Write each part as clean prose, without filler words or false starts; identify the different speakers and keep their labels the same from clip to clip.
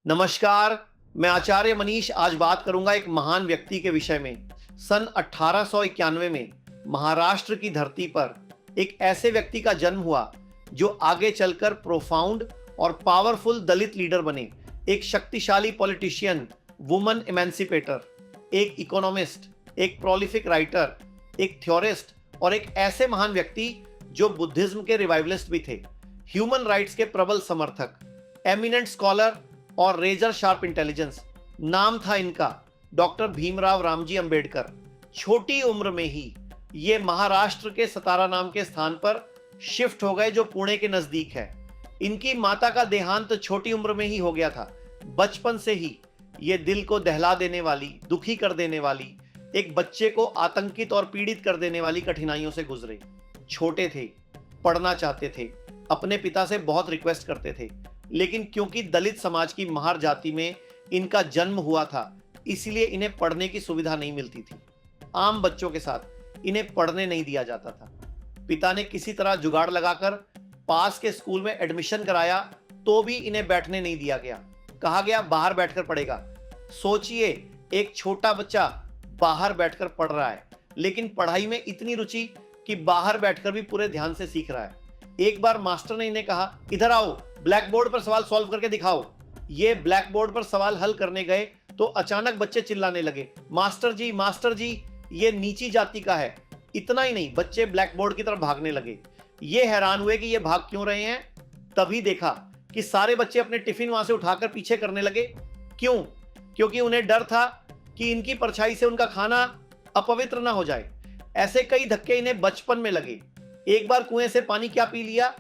Speaker 1: नमस्कार। मैं आचार्य मनीष आज बात करूंगा एक महान व्यक्ति के विषय में। सन 1891 में महाराष्ट्र की धरती पर एक ऐसे व्यक्ति का जन्म हुआ जो आगे चलकर प्रोफाउंड और पावरफुल दलित लीडर बने। एक शक्तिशाली पॉलिटिशियन, वुमन एमेंसिपेटर, एक इकोनॉमिस्ट, एक प्रोलिफिक राइटर, एक थ्योरिस्ट और एक ऐसे महान व्यक्ति जो बुद्धिज्म के रिवाइवलिस्ट भी थे, ह्यूमन राइट्स के प्रबल समर्थक, एमिनेंट स्कॉलर और रेजर शार्प इंटेलिजेंस। नाम था इनका डॉक्टर भीमराव रामजी अंबेडकर। छोटी उम्र में ही ये महाराष्ट्र के सतारा नाम के स्थान पर शिफ्ट हो गए जो पुणे के नजदीक है। इनकी माता का देहांत छोटी उम्र में ही हो गया था। बचपन से ही ये दिल को दहला देने वाली, दुखी कर देने वाली, एक बच्चे को आतंकित और पीड़ित कर देने वाली कठिनाइयों से गुजरे। छोटे थे, पढ़ना चाहते थे, अपने पिता से बहुत रिक्वेस्ट करते थे, लेकिन क्योंकि दलित समाज की महार जाति में इनका जन्म हुआ था, इसलिए इन्हें पढ़ने की सुविधा नहीं मिलती थी। आम बच्चों के साथ इन्हें पढ़ने नहीं दिया जाता था। पिता ने किसी तरह जुगाड़ लगाकर पास के स्कूल में एडमिशन कराया तो भी इन्हें बैठने नहीं दिया गया। कहा गया बाहर बैठकर पढ़ेगा। सोचिए, एक छोटा बच्चा बाहर बैठकर पढ़ रहा है, लेकिन पढ़ाई में इतनी रुचि कि बाहर बैठकर भी पूरे ध्यान से सीख रहा है। एक बार मास्टर ने इन्हें कहा, इधर आओ, ब्लैक बोर्ड पर सवाल सॉल्व करके दिखाओ। ये ब्लैक बोर्ड पर सवाल हल करने गए तो अचानक बच्चे चिल्लाने लगे, मास्टर जी, ये नीची जाति का है। इतना ही नहीं, बच्चे ब्लैक बोर्ड की तरफ भागने लगे। ये हैरान हुए कि ये भाग क्यों रहे हैं। तभी देखा कि सारे बच्चे अपने टिफिन वहां से उठाकर पीछे करने लगे। क्यों? क्योंकि उन्हें डर था कि इनकी परछाई से उनका खाना अपवित्र ना हो जाए। ऐसे कई धक्के इन्हें बचपन में लगे। एक बार कुएं से पानी क्या पी लिया,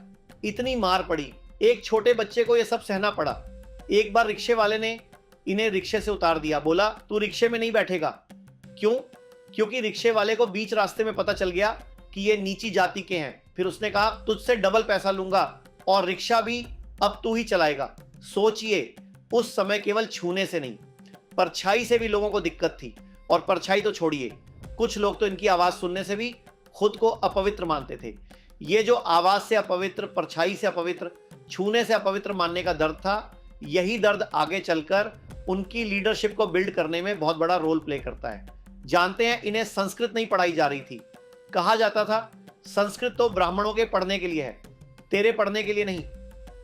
Speaker 1: इतनी मार पड़ी। एक छोटे बच्चे को यह सब सहना पड़ा। एक बार रिक्शे वाले ने इन्हें रिक्शे से उतार दिया। बोला, तू रिक्शे में नहीं बैठेगा। क्यों? क्योंकि रिक्शे वाले को बीच रास्ते में पता चल गया कि ये नीची जाति के हैं। फिर उसने कहा, तुझसे डबल पैसा लूंगा और रिक्शा भी अब तू ही चलाएगा। सोचिए, उस समय केवल छूने से नहीं, परछाई से भी लोगों को दिक्कत थी। और परछाई तो छोड़िए, कुछ लोग तो इनकी आवाज सुनने से भी खुद को अपवित्र मानते थे। ये जो आवाज से अपवित्र, परछाई से अपवित्र, छूने से अपवित्र मानने का दर्द था, यही दर्द आगे चलकर उनकी लीडरशिप को बिल्ड करने में बहुत बड़ा रोल प्ले करता है। जानते हैं, इन्हें संस्कृत नहीं पढ़ाई जा रही थी। कहा जाता था संस्कृत तो ब्राह्मणों के पढ़ने के लिए है, तेरे पढ़ने के लिए नहीं।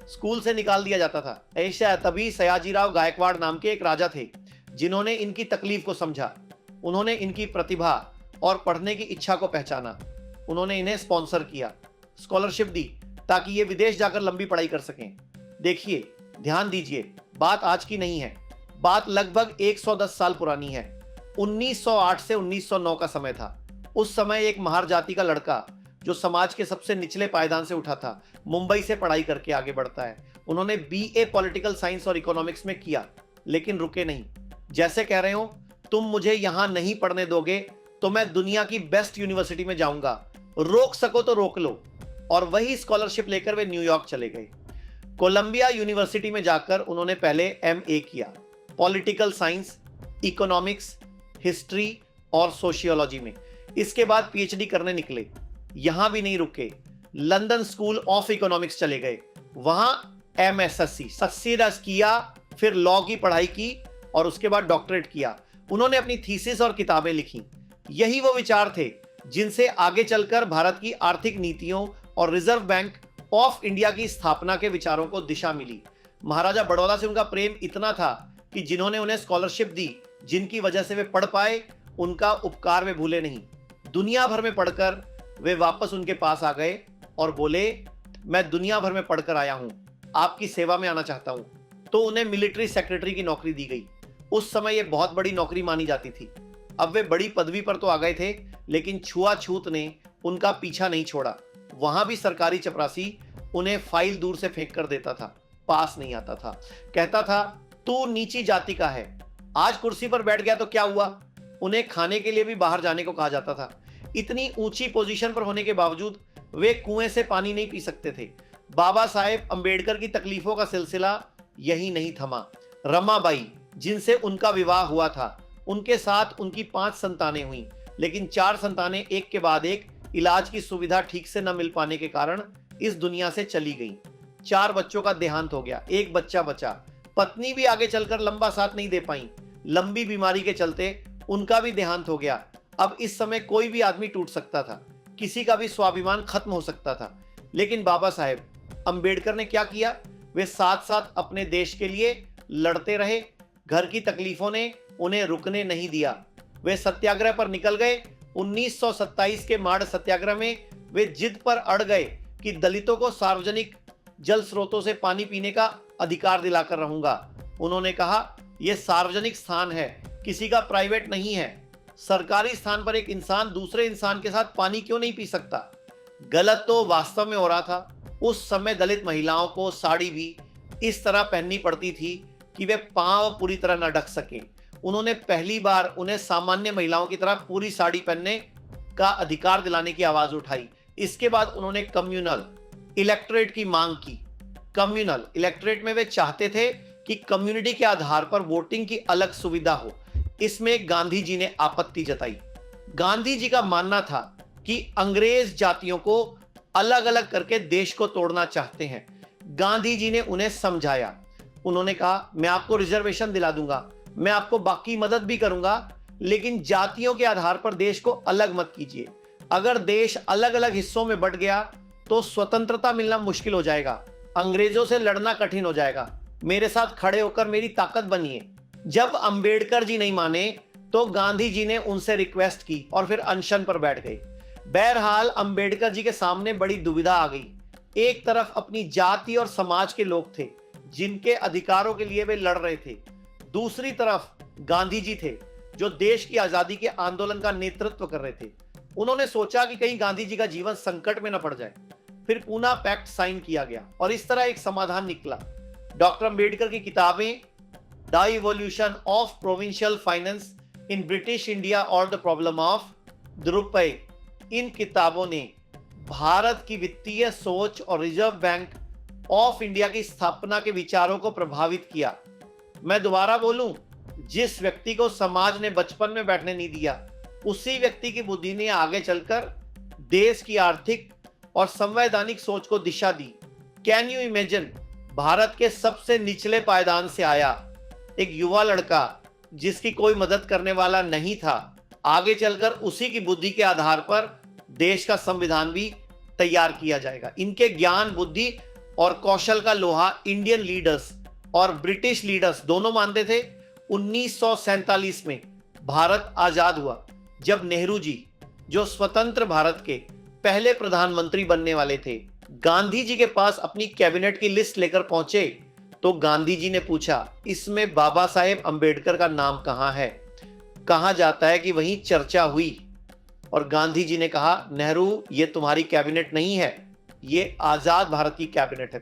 Speaker 1: स्कूल से निकाल दिया जाता था। ऐसा तभी सयाजीराव गायकवाड़ नाम के एक राजा थे जिन्होंने इनकी तकलीफ को समझा। उन्होंने इनकी प्रतिभा और पढ़ने की इच्छा को पहचाना। उन्होंने इन्हें स्पॉन्सर किया, स्कॉलरशिप दी ताकि ये विदेश जाकर लंबी पढ़ाई कर सकें। देखिए, ध्यान दीजिए, बात आज की नहीं है, बात लगभग 110 साल पुरानी है। 1908 से 1909 का समय था। उस समय एक महार जाति का लड़का जो समाज के सबसे निचले पायदान से उठा था, मुंबई से पढ़ाई करके आगे बढ़ता है। उन्होंने बीए पॉलिटिकल साइंस और इकोनॉमिक्स में किया, लेकिन रुके नहीं। जैसे कह रहे हो, तुम मुझे यहां नहीं पढ़ने दोगे तो मैं दुनिया की बेस्ट यूनिवर्सिटी में जाऊंगा, रोक सको तो रोक लो। और वही स्कॉलरशिप लेकर वे न्यूयॉर्क चले गए। कोलंबिया यूनिवर्सिटी में जाकर उन्होंने पहले एमए किया, पॉलिटिकल साइंस, इकोनॉमिक्स, हिस्ट्री और सोशियोलॉजी में। इसके बाद पीएचडी करने निकले। यहां भी नहीं रुके, लंदन स्कूल ऑफ इकोनॉमिक्स चले गए। वहां एमएसएससी सक्सेस किया, फिर लॉ की पढ़ाई की और उसके बाद डॉक्टरेट किया। उन्होंने अपनी थीसिस और किताबें लिखी। यही वो विचार थे जिनसे आगे चलकर भारत की आर्थिक नीतियों और रिजर्व बैंक ऑफ इंडिया की स्थापना के विचारों को दिशा मिली। महाराजा बड़ौदा से उनका प्रेम इतना था कि जिन्होंने उन्हें स्कॉलरशिप दी, जिनकी वजह से वे पढ़ पाए, उनका उपकार वे भूले नहीं। दुनिया भर में पढ़कर वे वापस उनके पास आ गए और बोले, मैं दुनिया भर में पढ़कर आया हूं, आपकी सेवा में आना चाहता हूं। तो उन्हें मिलिट्री सेक्रेटरी की नौकरी दी गई। उस समय यह बहुत बड़ी नौकरी मानी जाती थी। अब वे बड़ी पदवी पर तो आ गए थे, लेकिन छुआछूत ने उनका पीछा नहीं छोड़ा। वहां भी सरकारी चपरासी उन्हें फाइल दूर से फेंक कर देता था, पास नहीं आता था। कहता था, तू नीची जाति का है। आज कुर्सी पर बैठ गया तो क्या हुआ? उन्हें खाने के लिए भी बाहर जाने को कहा जाता था। इतनी ऊंची पोजीशन पर होने के बावजूद वे कुएं से पानी नहीं पी सकते थे। बाबा साहेब अंबेडकर की तकलीफों का सिलसिला यही नहीं थमा। रमाबाई, जिनसे उनका विवाह हुआ था, उनके साथ उनकी 5 संतानें हुई, लेकिन 4 संतानें एक के बाद एक इलाज की सुविधा ठीक से न मिल पाने के कारण इस दुनिया से चली गईं। 4 बच्चों का देहांत हो गया, एक बच्चा बचा। पत्नी भी आगे चलकर लंबा साथ नहीं दे पाई। लंबी बीमारी के चलते उनका भी देहांत हो गया। अब इस समय कोई भी आदमी टूट सकता था, किसी का भी स्वाभिमान खत्म हो सकता था। लेकिन बाबा साहेब अंबेडकर ने क्या किया? वे साथ साथ अपने देश के लिए लड़ते रहे। घर की तकलीफों ने उन्हें रुकने नहीं दिया। वे सत्याग्रह पर निकल गए। 1927 के माड़ सत्याग्रह में वे जिद पर अड़ गए कि दलितों को सार्वजनिक जल स्रोतों से पानी पीने का अधिकार दिलाकर रहूंगा। उन्होंने कहा, यह सार्वजनिक स्थान है, किसी का प्राइवेट नहीं है। सरकारी स्थान पर एक इंसान दूसरे इंसान के साथ पानी क्यों नहीं पी सकता? गलत तो वास्तव में हो रहा था। उस समय दलित महिलाओं को साड़ी भी इस तरह पहननी पड़ती थी कि वे पांव पूरी तरह न ढक सकें। उन्होंने पहली बार उन्हें सामान्य महिलाओं की तरह पूरी साड़ी पहनने का अधिकार दिलाने की आवाज उठाई। इसके बाद उन्होंने कम्युनल इलेक्टोरेट की मांग की। कम्युनल इलेक्टोरेट में वे चाहते थे कि कम्युनिटी के आधार पर वोटिंग की अलग सुविधा हो। इसमें गांधी जी ने आपत्ति जताई। गांधी जी का मानना था कि अंग्रेज जातियों को अलग अलग करके देश को तोड़ना चाहते हैं। गांधी जी ने उन्हें समझाया। उन्होंने कहा, मैं आपको रिजर्वेशन दिला दूंगा, मैं आपको बाकी मदद भी करूंगा, लेकिन जातियों के आधार पर देश को अलग मत कीजिए। अगर देश अलग अलग हिस्सों में बंट गया तो स्वतंत्रता मिलना मुश्किल हो जाएगा, अंग्रेजों से लड़ना कठिन हो जाएगा। मेरे साथ खड़े होकर मेरी ताकत बनिए। जब अंबेडकर जी नहीं माने तो गांधी जी ने उनसे रिक्वेस्ट की और फिर अनशन पर बैठ गए। बहरहाल अंबेडकर जी के सामने बड़ी दुविधा आ गई। एक तरफ अपनी जाति और समाज के लोग थे जिनके अधिकारों के लिए वे लड़ रहे थे, दूसरी तरफ गांधी जी थे जो देश की आजादी के आंदोलन का नेतृत्व कर रहे थे। उन्होंने सोचा कि कहीं गांधी जी का जीवन संकट में न पड़ जाए। फिर पूना पैक्ट साइन किया गया और इस तरह एक समाधान निकला। डॉक्टर अंबेडकर की किताबें the evolution of provincial finance in British India और द प्रॉब्लम ऑफ द रुपए, इन किताबों ने भारत की वित्तीय सोच और रिजर्व बैंक ऑफ इंडिया की स्थापना के विचारों को प्रभावित किया। मैं दोबारा बोलूं, जिस व्यक्ति को समाज ने बचपन में बैठने नहीं दिया, उसी व्यक्ति की बुद्धि ने आगे चलकर देश की आर्थिक और संवैधानिक सोच को दिशा दी। कैन यू इमेजिन, भारत के सबसे निचले पायदान से आया एक युवा लड़का जिसकी कोई मदद करने वाला नहीं था, आगे चलकर उसी की बुद्धि के आधार पर देश का संविधान भी तैयार किया जाएगा। इनके ज्ञान, बुद्धि और कौशल का लोहा इंडियन लीडर्स और ब्रिटिश लीडर्स दोनों मानते थे। 1947 में भारत आजाद हुआ जब नेहरू जी, जो स्वतंत्र भारत के पहले प्रधानमंत्री बनने वाले थे, गांधी जी के पास अपनी कैबिनेट की लिस्ट लेकर पहुंचे तो गांधी जी ने पूछा, इसमें बाबा साहेब अंबेडकर का नाम कहां है? कहा जाता है कि वहीं चर्चा हुई और गांधी जी ने कहा, नेहरू, ये तुम्हारी कैबिनेट नहीं है, ये आजाद भारत की कैबिनेट है।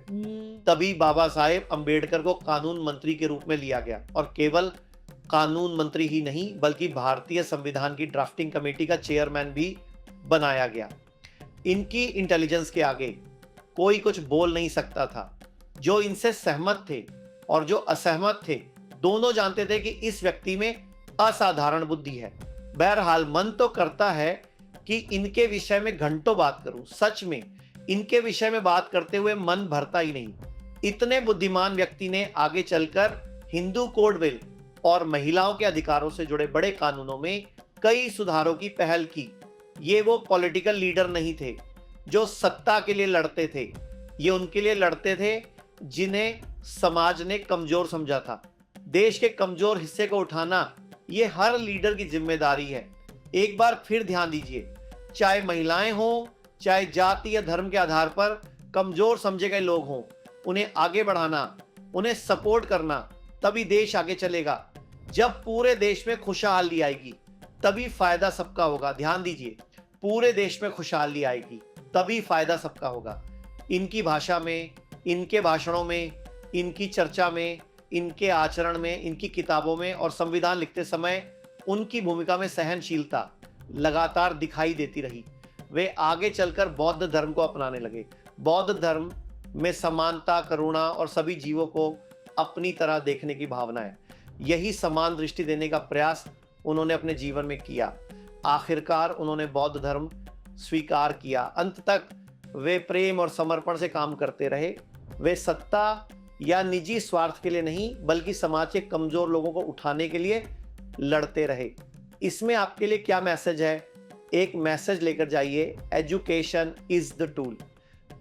Speaker 1: तभी बाबा साहेब अंबेडकर को कानून मंत्री के रूप में लिया गया और केवल कानून मंत्री ही नहीं बल्कि भारतीय संविधान की ड्राफ्टिंग कमेटी का चेयरमैन भी बनाया गया। इनकी इंटेलिजेंस के आगे कोई कुछ बोल नहीं सकता था। जो इनसे सहमत थे और जो असहमत थे, दोनों जानते थे कि इस व्यक्ति में असाधारण बुद्धि है। बहरहाल मन तो करता है कि इनके विषय में घंटों बात करूं। सच में इनके विषय में बात करते हुए मन भरता ही नहीं। इतने बुद्धिमान व्यक्ति ने आगे चलकर हिंदू कोड बिल और महिलाओं के अधिकारों से जुड़े बड़े कानूनों में कई सुधारों की पहल की। ये वो पॉलिटिकल लीडर नहीं थे जो सत्ता के लिए लड़ते थे, ये उनके लिए लड़ते थे जिन्हें समाज ने कमजोर समझा था। देश के कमजोर हिस्से को उठाना ये हर लीडर की जिम्मेदारी है। एक बार फिर ध्यान दीजिए, चाहे महिलाएं हों, चाहे जाति या धर्म के आधार पर कमजोर समझे गए लोग हों, उन्हें आगे बढ़ाना, उन्हें सपोर्ट करना, तभी देश आगे चलेगा। जब पूरे देश में खुशहाली आएगी तभी फायदा सबका होगा। ध्यान दीजिए, पूरे देश में खुशहाली आएगी तभी फायदा सबका होगा। इनकी भाषा में, इनके भाषणों में, इनकी चर्चा में, इनके आचरण में, इनकी किताबों में और संविधान लिखते समय उनकी भूमिका में सहनशीलता लगातार दिखाई देती रही। वे आगे चलकर बौद्ध धर्म को अपनाने लगे। बौद्ध धर्म में समानता, करुणा और सभी जीवों को अपनी तरह देखने की भावना है। यही समान दृष्टि देने का प्रयास उन्होंने अपने जीवन में किया। आखिरकार उन्होंने बौद्ध धर्म स्वीकार किया। अंत तक वे प्रेम और समर्पण से काम करते रहे। वे सत्ता या निजी स्वार्थ के लिए नहीं बल्कि समाज के कमजोर लोगों को उठाने के लिए लड़ते रहे। इसमें आपके लिए क्या मैसेज है? एक मैसेज लेकर जाइए, एजुकेशन इज द टूल।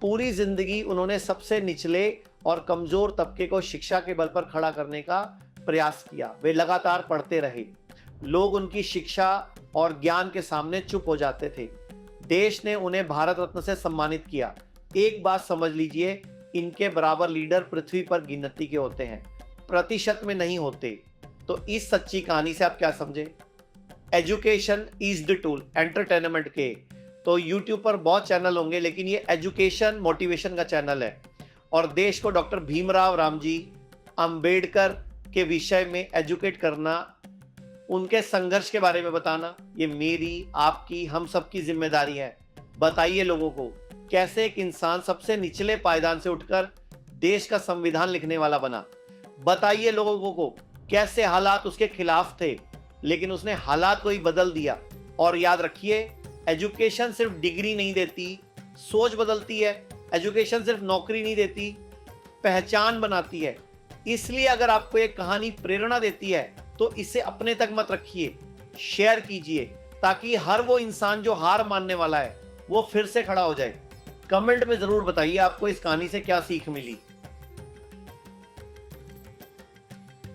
Speaker 1: पूरी जिंदगी उन्होंने सबसे निचले और कमजोर तबके को शिक्षा के बल पर खड़ा करने का प्रयास किया। वे लगातार पढ़ते रहे। लोग उनकी शिक्षा और ज्ञान के सामने चुप हो जाते थे। देश ने उन्हें भारत रत्न से सम्मानित किया। एक बात समझ लीजिए, इनके बराबर लीडर पृथ्वी पर गिनती के होते हैं, प्रतिशत में नहीं होते। तो इस सच्ची कहानी से आप क्या समझे? Education is the tool. Entertainment के तो यूट्यूब पर बहुत चैनल होंगे, लेकिन ये एजुकेशन मोटिवेशन का चैनल है। और देश को डॉक्टर भीमराव रामजी अंबेडकर के विषय में एजुकेट करना, उनके संघर्ष के बारे में बताना, ये मेरी, आपकी, हम सबकी जिम्मेदारी है। बताइए लोगों को कैसे एक इंसान सबसे निचले पायदान से उठकर देश का संविधान लिखने वाला बना। बताइए लोगों को कैसे हालात उसके खिलाफ थे, लेकिन उसने हालात को ही बदल दिया। और याद रखिए, एजुकेशन सिर्फ डिग्री नहीं देती, सोच बदलती है। एजुकेशन सिर्फ नौकरी नहीं देती, पहचान बनाती है। इसलिए अगर आपको एक कहानी प्रेरणा देती है तो इसे अपने तक मत रखिए, शेयर कीजिए, ताकि हर वो इंसान जो हार मानने वाला है वो फिर से खड़ा हो जाए। कमेंट में जरूर बताइए आपको इस कहानी से क्या सीख मिली।